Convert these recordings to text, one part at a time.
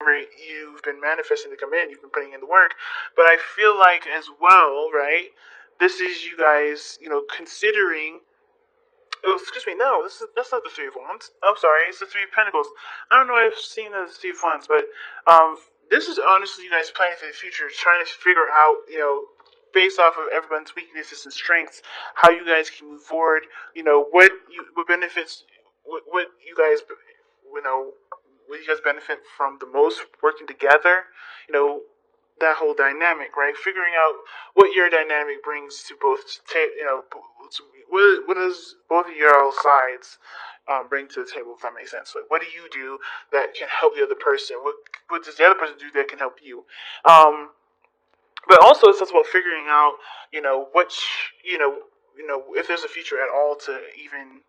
you've been manifesting to come in, you've been putting in the work. But I feel like as well, right? This is you guys, considering. Oh, excuse me. No, that's not the Three of Wands. I'm sorry, it's the Three of Pentacles. I don't know if I've seen the Three of Wands, but this is honestly you guys planning for the future, trying to figure out, based off of everyone's weaknesses and strengths, how you guys can move forward. What benefits, what you guys, you know, what you guys benefit from the most working together. You know, that whole dynamic, right? Figuring out what your dynamic brings to both, what does both of your sides bring to the table, if that makes sense. Like, what do you do that can help the other person? What does the other person do that can help you? Um, but also, it's about figuring out, which, if there's a future at all to even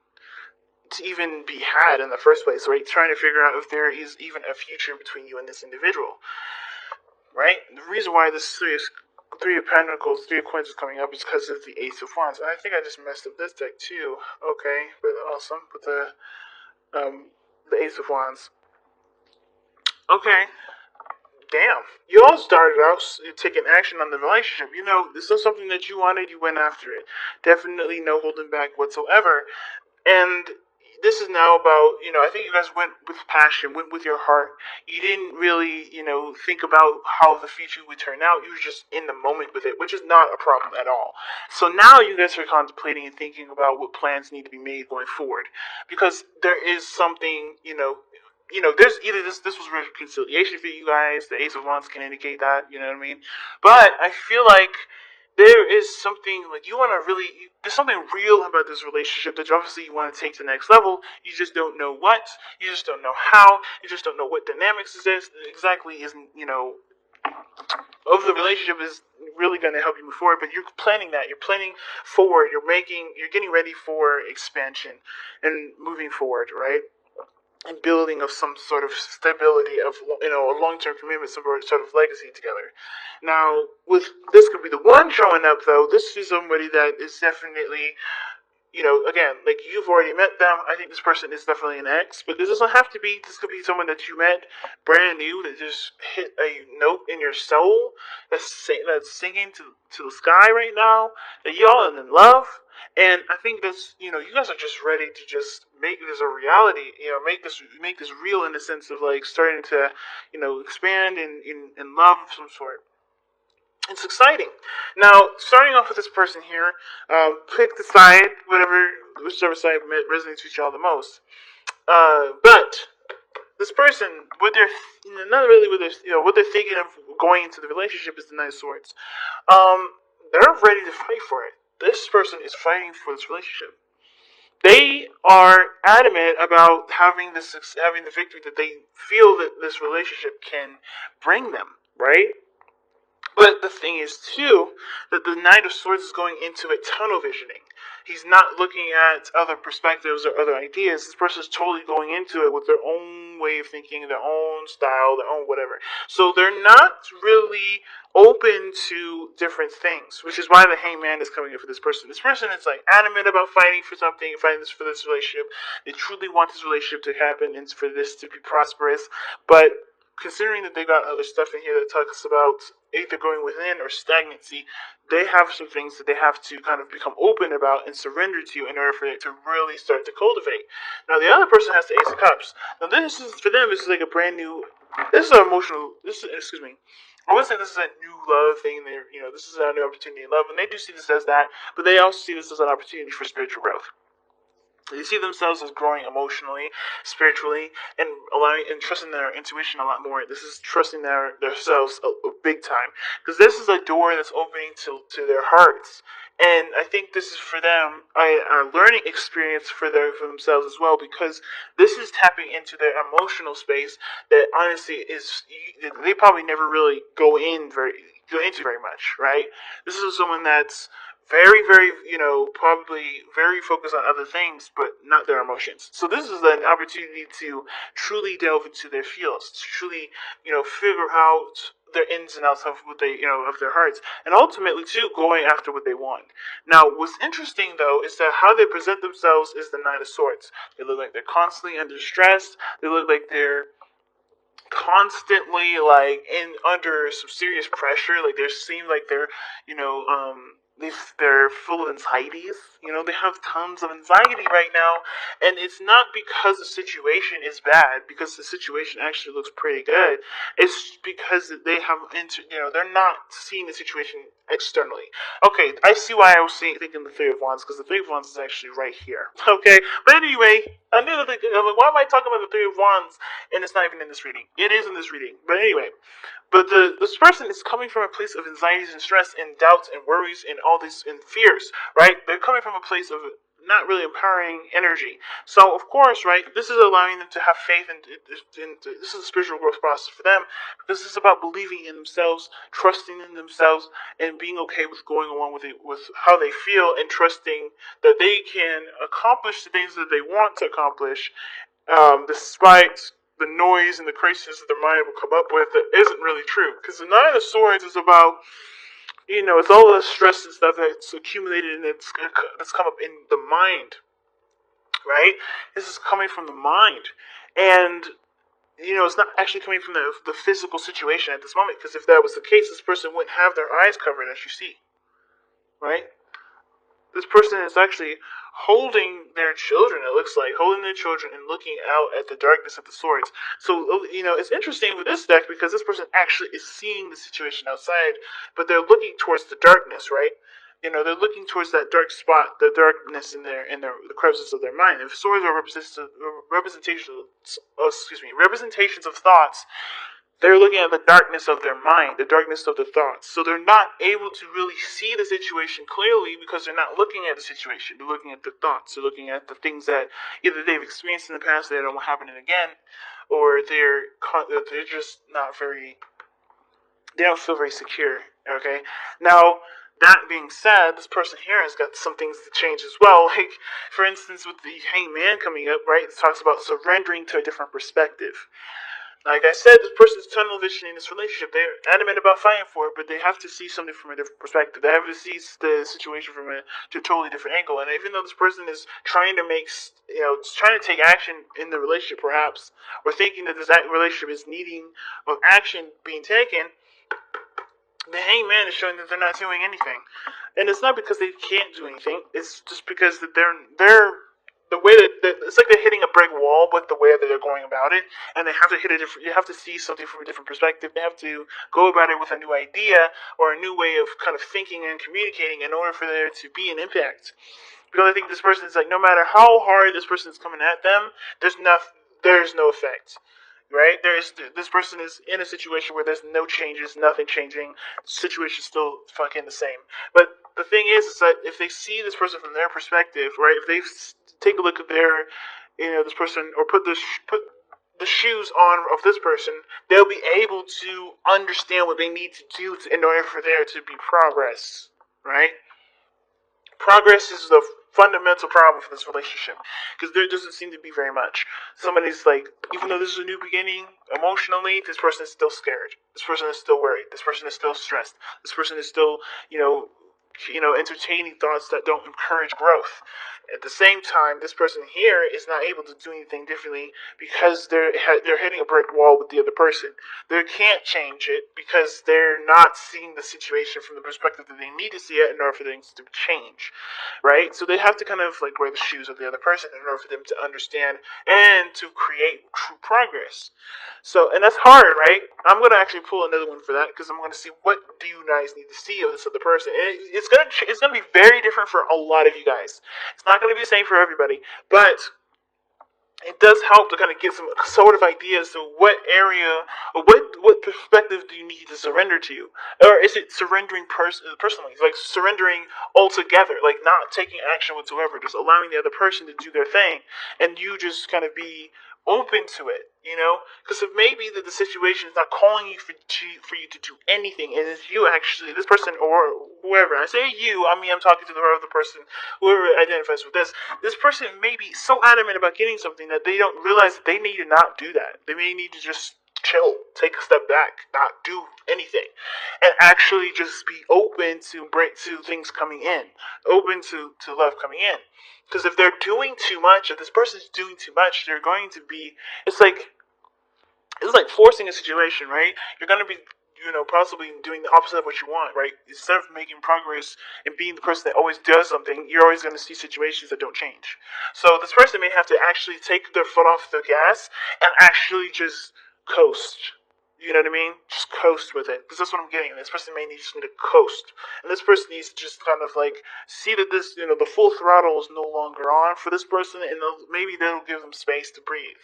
be had in the first place, right? Trying to figure out if there is even a future between you and this individual, right? The reason why this Three of Pentacles, Three of Coins is coming up is because of the Ace of Wands. I think I just messed up this deck too. Okay, but awesome with the Ace of Wands. Okay, damn. You all started out taking action on the relationship. This is something that you wanted. You went after it. Definitely no holding back whatsoever. And this is now about, I think you guys went with passion, went with your heart. You didn't really, think about how the future would turn out. You were just in the moment with it, which is not a problem at all. So now you guys are contemplating and thinking about what plans need to be made going forward. Because there is something, there's either this was reconciliation for you guys. The Ace of Wands can indicate that, you know what I mean? But I feel like there is something like you want to really. There's something real about this relationship that obviously you want to take to the next level. You just don't know what. You just don't know how. You just don't know what dynamics is this exactly. Isn't of the relationship is really going to help you move forward. But you're planning that. You're planning forward. You're getting ready for expansion and moving forward, right? And building of some sort of stability of a long-term commitment, some sort of legacy together. Now, with this could be the one showing up though. This is somebody that is definitely, again, like you've already met them. I think this person is definitely an ex, but this doesn't have to be. This could be someone that you met brand new that just hit a note in your soul that's singing to the sky right now. That y'all are in love. And I think that's you guys are just ready to just make this a reality. Make this real in the sense of like starting to expand in love of some sort. It's exciting. Now, starting off with this person here, pick the side, whichever side resonates with y'all the most. But this person, what they're not really what they're thinking of going into the relationship is the Knight of Swords. They're ready to fight for it. This person is fighting for this relationship. They are adamant about having the victory that they feel that this relationship can bring them. Right? But the thing is, too, that the Knight of Swords is going into it tunnel visioning. He's not looking at other perspectives or other ideas. This person is totally going into it with their own way of thinking, their own style, their own whatever. So they're not really open to different things, which is why the Hangman is coming in for this person. This person is like adamant about fighting for something, fighting for this relationship. They truly want this relationship to happen and for this to be prosperous. But considering that they got other stuff in here that talks about either going within or stagnancy, they have some things that they have to kind of become open about and surrender to in order for it to really start to cultivate. Now, the other person has the Ace of Cups. Now, this is for them. This is like a brand new. This is an emotional. Excuse me. I would say this is a new love thing. This is a new opportunity in love, and they do see this as that, but they also see this as an opportunity for spiritual growth. They see themselves as growing emotionally, spiritually, and allowing and trusting their intuition a lot more. This is trusting themselves a big time, because this is a door that's opening to their hearts. And I think this is for them a learning experience for themselves as well, because this is tapping into their emotional space that honestly is they probably never really go into very much, right? This is someone that's very, very, probably very focused on other things, but not their emotions. So this is an opportunity to truly delve into their feels, to truly, figure out their ins and outs of what they, of their hearts, and ultimately too going after what they want. Now, what's interesting though is that how they present themselves is the Knight of Swords. They look like they're constantly under stress. They look like they're constantly like in under some serious pressure. Like they seem like they're, you know, they're full of anxieties. You know, they have tons of anxiety right now, and it's not because the situation is bad. Because the situation actually looks pretty good. It's because they have they're not seeing the situation externally. Okay, I see why I was thinking the Three of Wands, because the Three of Wands is actually right here. Okay, but anyway, I knew that. I'm like, why am I talking about the Three of Wands and it's not even in this reading? It is in this reading, but anyway. But this person is coming from a place of anxieties and stress and doubts and worries and all these and fears, right? They're coming from a place of not really empowering energy. So, of course, right, this is allowing them to have faith, and this is a spiritual growth process for them. This is about believing in themselves, trusting in themselves, and being okay with going along with it, with how they feel, and trusting that they can accomplish the things that they want to accomplish, despite the noise and the craziness that their mind will come up with that isn't really true. Because the Nine of Swords is about, it's all the stress and stuff that's accumulated and that's come up in the mind, right? This is coming from the mind. And, it's not actually coming from the physical situation at this moment. Because if that was the case, this person wouldn't have their eyes covered, as you see, right? This person is actually holding their children, it looks like, holding their children and looking out at the darkness of the swords. So, it's interesting with this deck because this person actually is seeing the situation outside, but they're looking towards the darkness, right? They're looking towards that dark spot, the darkness in the crevices of their mind. If swords are representations of thoughts, they're looking at the darkness of their mind, the darkness of the thoughts. So they're not able to really see the situation clearly because they're not looking at the situation. They're looking at the thoughts. They're looking at the things that either they've experienced in the past that don't want happening again, or they're just not very. They don't feel very secure. Okay. Now, that being said, this person here has got some things to change as well. Like, for instance, with the Hangman coming up, right? It talks about surrendering to a different perspective. Like I said, this person's tunnel vision in this relationship. They're adamant about fighting for it, but they have to see something from a different perspective. They have to see the situation from a totally different angle. And even though this person is trying to trying to take action in the relationship, perhaps, or thinking that this relationship is needing of action being taken, the Hangman is showing that they're not doing anything. And it's not because they can't do anything. It's just because that they're the way that it's like they're hitting a brick wall with the way that they're going about it, and they have to hit a different. You have to see something from a different perspective. They have to go about it with a new idea or a new way of kind of thinking and communicating in order for there to be an impact. Because I think this person is like, no matter how hard this person is coming at them, there's no effect. Right? This person is in a situation where there's no changes, nothing changing. The situation's still fucking the same. But the thing is that if they see this person from their perspective, right? If they take a look at this person, or put the shoes on of this person, they'll be able to understand what they need to do in order for there to be progress, right? Progress is the fundamental problem for this relationship, because there doesn't seem to be very much. Somebody's like, even though this is a new beginning, emotionally, this person is still scared. This person is still worried. This person is still stressed. This person is still, entertaining thoughts that don't encourage growth. At the same time, this person here is not able to do anything differently because they're hitting a brick wall with the other person. They can't change it because they're not seeing the situation from the perspective that they need to see it in order for things to change, right? So they have to kind of like wear the shoes of the other person in order for them to understand and to create true progress. So, and that's hard, right? I'm going to actually pull another one for that because I'm going to see what do you guys need to see of this other person. And it's going to be very different for a lot of you guys. It's not going to be the same for everybody, but it does help to kind of get some sort of ideas to what area or what perspective do you need to surrender to, or is it surrendering personally, like surrendering altogether, like not taking action whatsoever, just allowing the other person to do their thing, and you just kind of be open to it, because it may be that the situation is not calling you for you to do anything, and it's you actually, this person or whoever. I say you, I mean I'm talking to the other person, whoever identifies with this person may be so adamant about getting something that they don't realize that they need to not do that. They may need to just chill, take a step back, not do anything, and actually just be open to things coming in, open to love coming in. Because if they're doing too much, if this person's doing too much, they're going to be. It's like It's like forcing a situation, right? You're gonna be, possibly doing the opposite of what you want, right? Instead of making progress and being the person that always does something, you're always gonna see situations that don't change. So this person may have to actually take their foot off the gas and actually just coast. You know what I mean? Just coast with it, because that's what I'm getting. This person may just need to coast, and this person needs to just kind of like see that this, the full throttle is no longer on for this person, and maybe that'll give them space to breathe.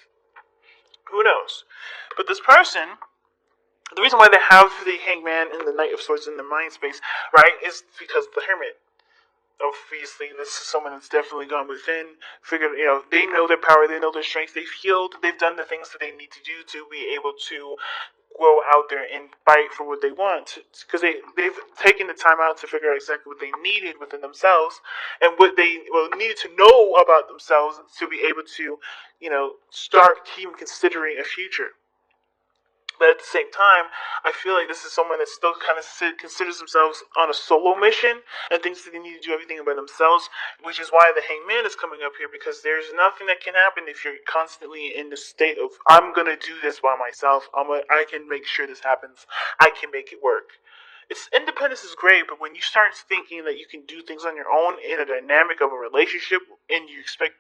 Who knows? But this person, the reason why they have the Hangman and the Knight of Swords in the mind space, right, is because of the Hermit. Obviously, this is someone that's definitely gone within, figured, they know their power, they know their strengths, they've healed, they've done the things that they need to do to be able to go out there and fight for what they want. Because they've taken the time out to figure out exactly what they needed within themselves and what they needed to know about themselves to be able to, start even considering a future. But at the same time, I feel like this is someone that still kind of considers themselves on a solo mission and thinks that they need to do everything by themselves, which is why the Hangman is coming up here, because there's nothing that can happen if you're constantly in the state of, I'm going to do this by myself. I can make sure this happens. I can make it work. Independence is great, but when you start thinking that you can do things on your own in a dynamic of a relationship and you expect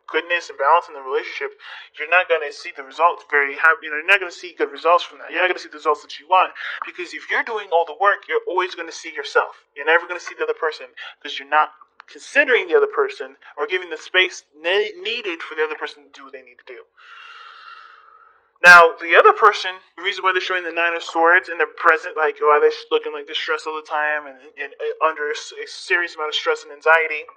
goodness and balance in the relationship, you're not going to see the results very happy. You're not going to see good results from that. You're not going to see the results that you want, because if you're doing all the work, you're always going to see yourself. You're never going to see the other person, because you're not considering the other person or giving the space needed for the other person to do what they need to do. Now, the other person, the reason why they're showing the Nine of Swords and they're present, like, why they're looking like they're stressed all the time and under a serious amount of stress and anxiety,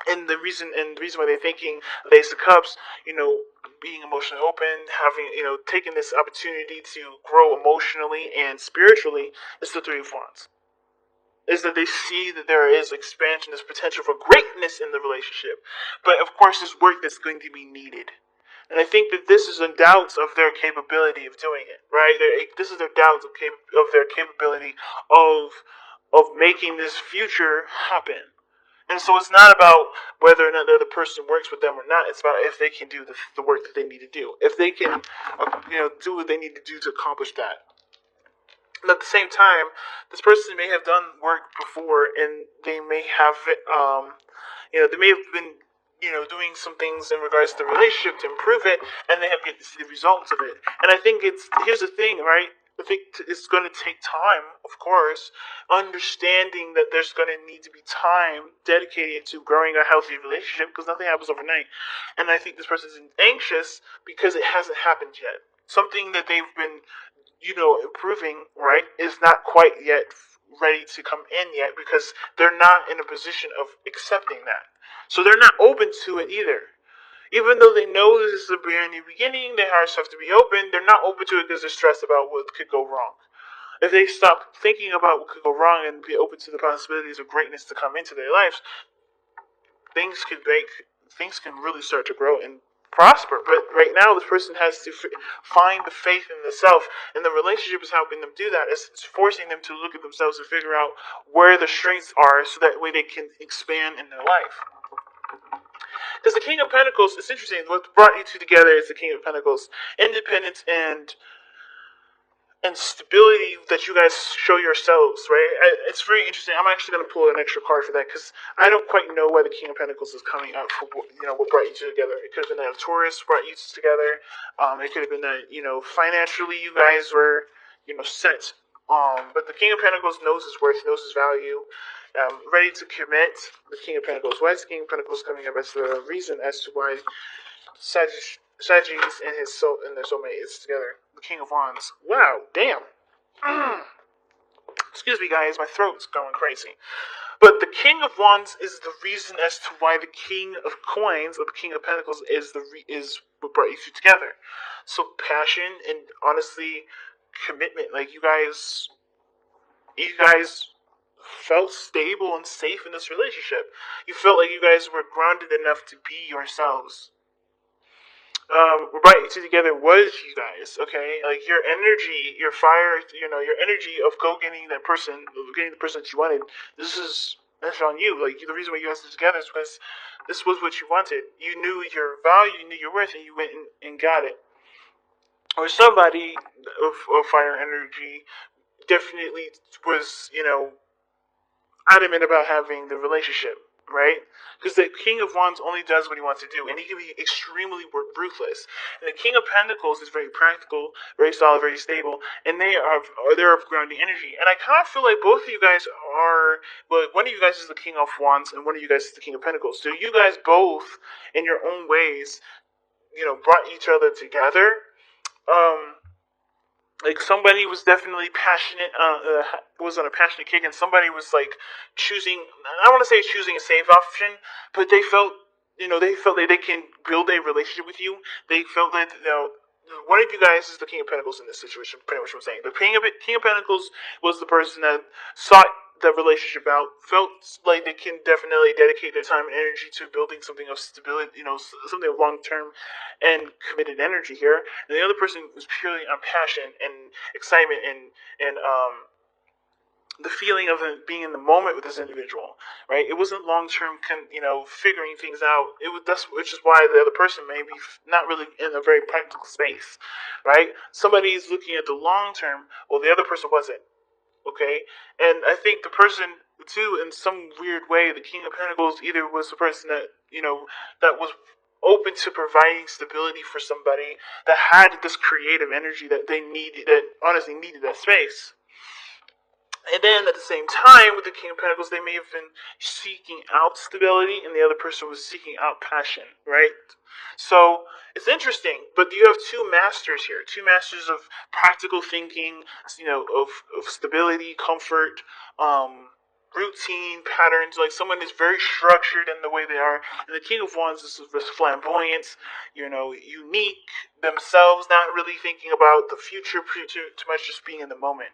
and the reason why they're thinking the Ace of Cups, being emotionally open, having, taking this opportunity to grow emotionally and spiritually, is the Three of Wands. Is that they see that there is expansion, there's potential for greatness in the relationship. But of course, there's work that's going to be needed. And I think that this is a doubt of their capability of doing it, right? This is their doubts of their capability of making this future happen. And so it's not about whether or not the other person works with them or not. It's about if they can do the work that they need to do. If they can, do what they need to do to accomplish that. And at the same time, this person may have done work before, and they may have, they may have been, doing some things in regards to the relationship to improve it, and they have yet to see the results of it. And I think here's the thing, right? I think it's going to take time, of course, understanding that there's going to need to be time dedicated to growing a healthy relationship, because nothing happens overnight. And I think this person's anxious because it hasn't happened yet. Something that they've been, improving, right, is not quite yet ready to come in yet, because they're not in a position of accepting that. So they're not open to it either. Even though they know this is a brand new beginning, their hearts have to be open, they're not open to it because they're stressed about what could go wrong. If they stop thinking about what could go wrong and be open to the possibilities of greatness to come into their lives, things can really start to grow and prosper. But right now, this person has to find the faith in the self, and the relationship is helping them do that. It's forcing them to look at themselves and figure out where the strengths are, so that way they can expand in their life. Because the King of Pentacles, it's interesting. What brought you two together is the King of Pentacles, independence and stability that you guys show yourselves, right? It's very interesting. I'm actually going to pull an extra card for that, because I don't quite know why the King of Pentacles is coming up for what brought you two together. It could have been that Taurus brought you two together. It could have been that financially you guys were set. But the King of Pentacles knows his worth, knows his value. Ready to commit. The King of Pentacles. Why is the King of Pentacles coming up as the reason as to why Sagittarius and their soulmate is together? The King of Wands. Wow, damn. Excuse me, guys, my throat's going crazy. But the King of Wands is the reason as to why the King of Coins, or the King of Pentacles, is what brought you two together. So passion and honestly commitment. Like you guys felt stable and safe in this relationship. You felt like you guys were grounded enough to be yourselves. What brought you two together was you guys, okay? Like your energy, your fire, your energy of getting the person that you wanted. That's on you. Like the reason why you guys are together is because this was what you wanted. You knew your value, you knew your worth, and you went and got it. or somebody of fire energy definitely was, adamant about having the relationship, right? Because the King of Wands only does what he wants to do, and he can be extremely ruthless. And the King of Pentacles is very practical, very solid, very stable, and they're of grounding energy. And I kind of feel like both of you guys are. Well, one of you guys is the King of Wands, and one of you guys is the King of Pentacles. So you guys both, in your own ways, brought each other together. Like somebody was definitely passionate, was on a passionate kick, and somebody was like choosing. I don't want to say choosing a safe option, but they felt that they can build a relationship with you. They felt that one of you guys is the King of Pentacles in this situation. Pretty much what I'm saying. The King of Pentacles was the person that sought the relationship out, felt like they can definitely dedicate their time and energy to building something of stability, something of long term and committed energy here. And the other person was purely on passion and excitement and the feeling of being in the moment with this individual, right? It wasn't long term, figuring things out. Which is why the other person may be not really in a very practical space, right? Somebody's looking at the long term, well, the other person wasn't. Okay, and I think the person too, in some weird way, the King of Pentacles either was the person that was open to providing stability for somebody that had this creative energy that they needed, that honestly needed that space. And then at the same time, with the King of Pentacles, they may have been seeking out stability, and the other person was seeking out passion, right? So it's interesting, but you have two masters here, two masters of practical thinking, of stability, comfort, routine, patterns. Like someone is very structured in the way they are, and the King of Wands is this flamboyance, unique themselves, not really thinking about the future too much, just being in the moment.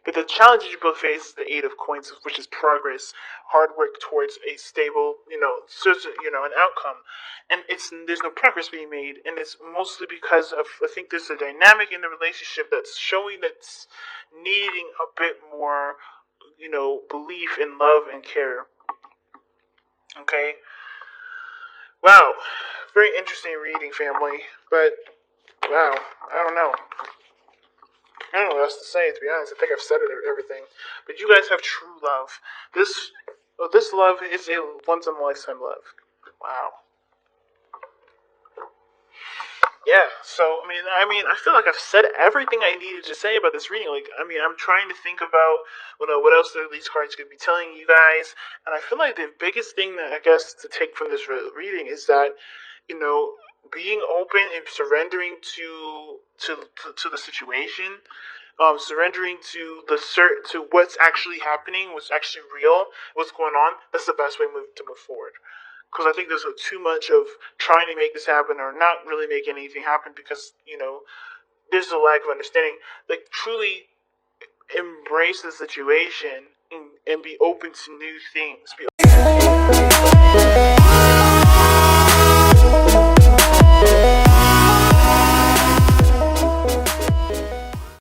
But the challenges you both face is the Eight of Coins, which is progress, hard work towards a stable, an outcome, and there's no progress being made, and it's mostly because of I think there's a dynamic in the relationship that's showing that's needing a bit more, belief in love and care. Okay, wow, very interesting reading, family, but wow, I don't know. I don't know what else to say, to be honest. I think I've said everything. But you guys have true love. This love is a once-in-a-lifetime love. Wow. Yeah, so, I feel like I've said everything I needed to say about this reading. Like, I'm trying to think about, what else these cards could be telling you guys. And I feel like the biggest thing that I guess to take from this reading is that, being open and surrendering to the situation, surrendering to what's actually happening, what's actually real, what's going on. That's the best way to move forward. Because I think there's too much of trying to make this happen or not really make anything happen because there's a lack of understanding. Like truly embrace the situation and be open to new things.